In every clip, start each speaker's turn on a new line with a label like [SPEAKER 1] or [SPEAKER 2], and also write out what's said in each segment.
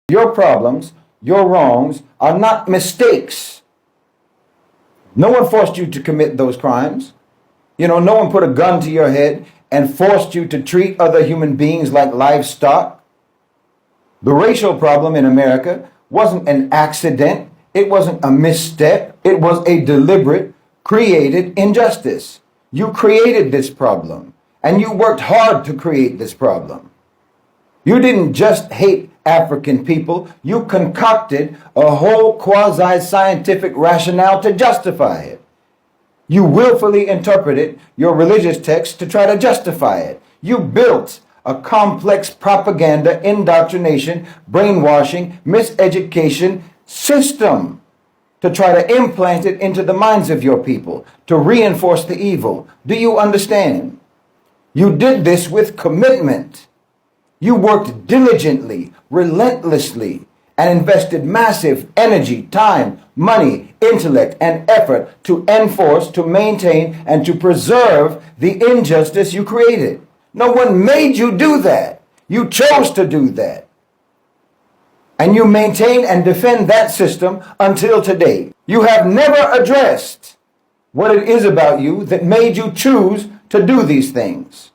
[SPEAKER 1] Your problems, your wrongs are not mistakes. No one forced you to commit those crimes. No one put a gun to your head and forced you to treat other human beings like livestock. The racial problem in America wasn't an accident. It wasn't a misstep. It was a deliberate, created injustice. You created this problem, and you worked hard to create this problem. You didn't just hate African people. You concocted a whole quasi-scientific rationale to justify it. You willfully interpreted your religious text to try to justify it. You built a complex propaganda, indoctrination, brainwashing, miseducation system to try to implant it into the minds of your people, to reinforce the evil. Do you understand? You did this with commitment. You worked diligently, relentlessly, and invested massive energy, time, money, intellect, and effort to enforce, to maintain, and to preserve the injustice you created. No one made you do that. You chose to do that. And you maintain and defend that system until today. You have never addressed what it is about you that made you choose to do these things,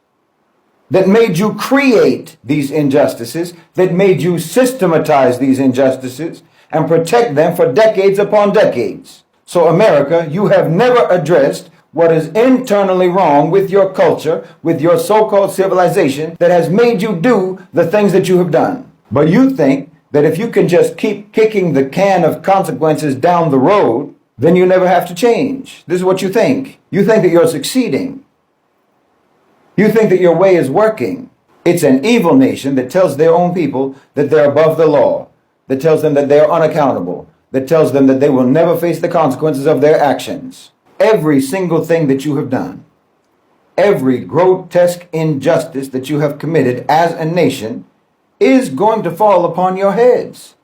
[SPEAKER 1] that made you create these injustices, that made you systematize these injustices and protect them for decades upon decades. So America, you have never addressed what is internally wrong with your culture, with your so-called civilization that has made you do the things that you have done. But you think that if you can just keep kicking the can of consequences down the road, then you never have to change. This is what you think. You think that you're succeeding. You think that your way is working. It's an evil nation that tells their own people that they're above the law, that tells them that they're unaccountable, that tells them that they will never face the consequences of their actions. Every single thing that you have done, every grotesque injustice that you have committed as a nation is going to fall upon your heads.